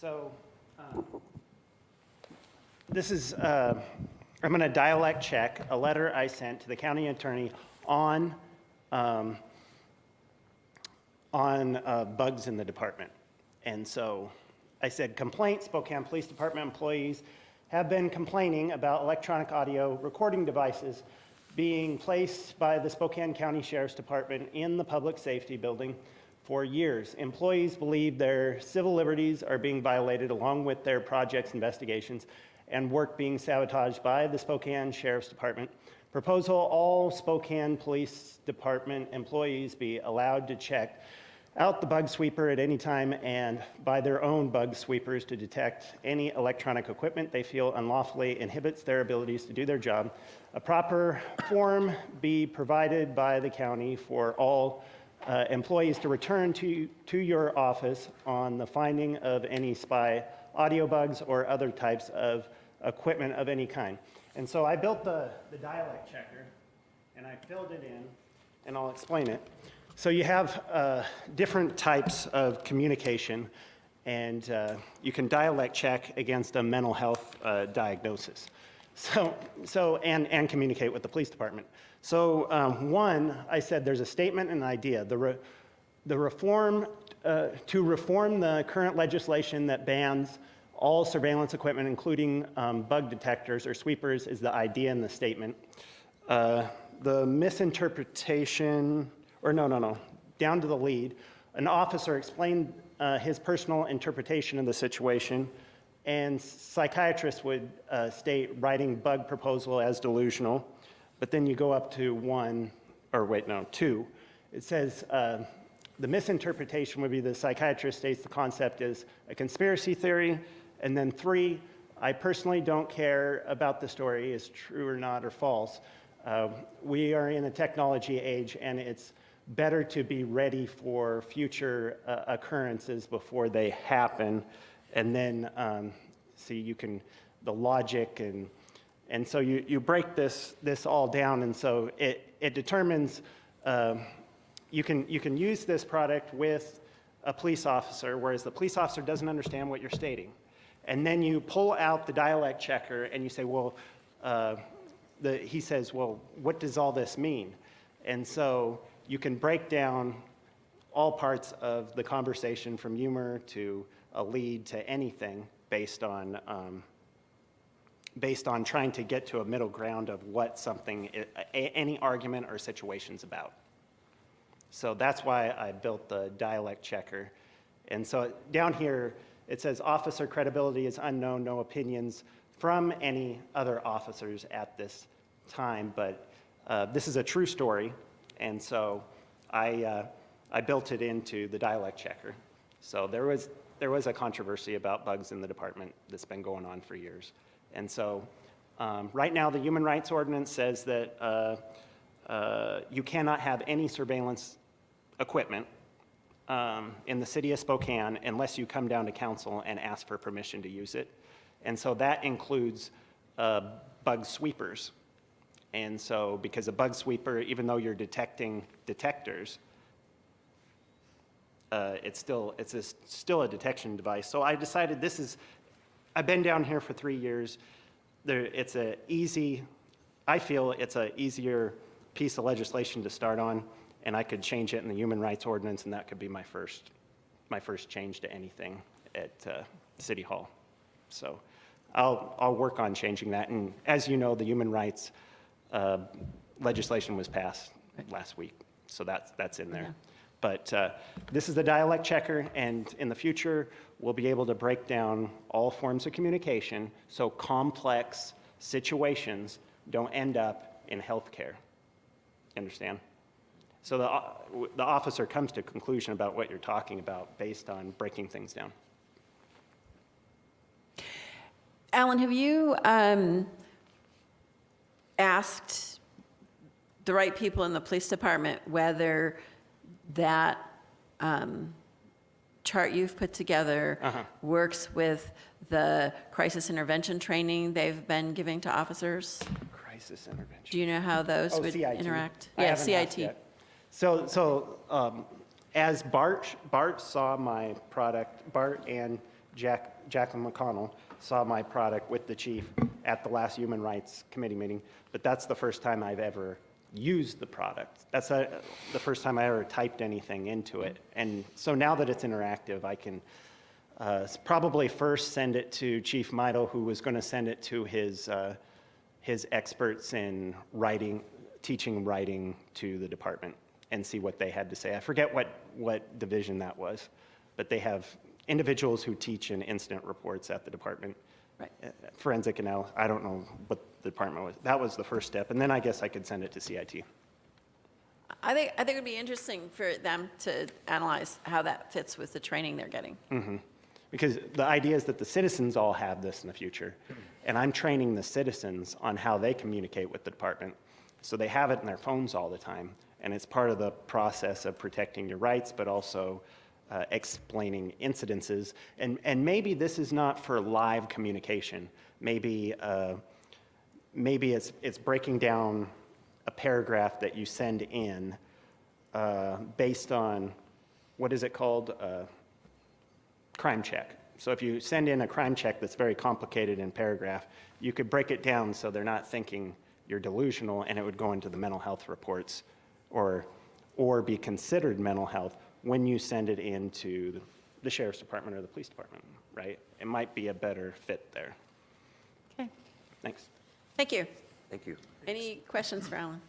So this is, I'm going to dialect check a letter I sent to the county attorney on bugs in the department. And so I said, complaint, Spokane Police Department employees have been complaining about electronic audio recording devices being placed by the Spokane County Sheriff's Department in the public safety building for years. Employees believe their civil liberties are being violated along with their projects investigations and work being sabotaged by the Spokane Sheriff's Department. Proposal, all Spokane Police Department employees be allowed to check out the bug sweeper at any time and buy their own bug sweepers to detect any electronic equipment they feel unlawfully inhibits their abilities to do their job. A proper form be provided by the county for all employees to return to your office on the finding of any spy audio bugs or other types of equipment of any kind. And so I built the dialect checker and I filled it in, and I'll explain it. So you have different types of communication, and you can dialect check against a mental health diagnosis. And communicate with the police department. So one, I said there's a statement and an idea. To reform the current legislation that bans all surveillance equipment, including bug detectors or sweepers, is the idea in the statement. The misinterpretation, or no, down to the lead. An officer explained his personal interpretation of the situation, and psychiatrists would state writing bug proposal as delusional. But then you go up to two. It says the misinterpretation would be the psychiatrist states the concept is a conspiracy theory. And then 3, I personally don't care about the story is true or not or false. We are in a technology age, and it's better to be ready for future occurrences before they happen. And then, the logic, and so you break this all down, and so it determines, you can use this product with a police officer, whereas the police officer doesn't understand what you're stating. And then you pull out the dialect checker and you say, well, he says, well, what does all this mean? And so you can break down all parts of the conversation from humor to a lead to anything based on trying to get to a middle ground of what something, any argument or situation's about. So that's why I built the dialect checker. And so down here, it says officer credibility is unknown, no opinions from any other officers at this time, but this is a true story, and so I built it into the dialect checker. So there was a controversy about bugs in the department that's been going on for years. And so right now the Human Rights Ordinance says that you cannot have any surveillance equipment in the city of Spokane unless you come down to council and ask for permission to use it. And so that includes bug sweepers. And so because a bug sweeper, even though you're detecting detectors, it's still a detection device. So I decided I've been down here for 3 years. I feel it's an easier piece of legislation to start on, and I could change it in the Human Rights Ordinance, and that could be my first change to anything at City Hall. So I'll work on changing that. And as you know, the human rights legislation was passed last week, so that's in there. Yeah. But this is the dialect checker, and in the future, we'll be able to break down all forms of communication so complex situations don't end up in healthcare. Understand? So the officer comes to a conclusion about what you're talking about based on breaking things down. Alan, have you asked the right people in the police department whether that chart you've put together works with the crisis intervention training they've been giving to officers? Crisis intervention. Do you know how those would CIT. interact? I haven't asked yet. So as Bart saw my product, Bart and Jacqueline McConnell saw my product with the chief at the last Human Rights Committee meeting, but that's the first time I've ever used the product. That's the first time I ever typed anything into it. And so now that it's interactive, I can probably first send it to Chief Meidel, who was going to send it to his experts in writing, teaching writing to the department, and see what they had to say. I forget what division that was, but they have individuals who teach in incident reports at the department. Right. Forensic analysis, I don't know what the department was. That was the first step, and then I guess I could send it to CIT. I think it would be interesting for them to analyze how that fits with the training they're getting. Because the idea is that the citizens all have this in the future, and I'm training the citizens on how they communicate with the department. So they have it in their phones all the time, and it's part of the process of protecting your rights, but also explaining incidences. And maybe this is not for live communication. Maybe it's breaking down a paragraph that you send in based on, what is it called? Crime check. So if you send in a crime check that's very complicated in paragraph, you could break it down so they're not thinking you're delusional, and it would go into the mental health reports or be considered mental health when you send it into the sheriff's department or the police department, right? It might be a better fit there. Okay, Thanks. thank you. Thank you. Any questions for Alan?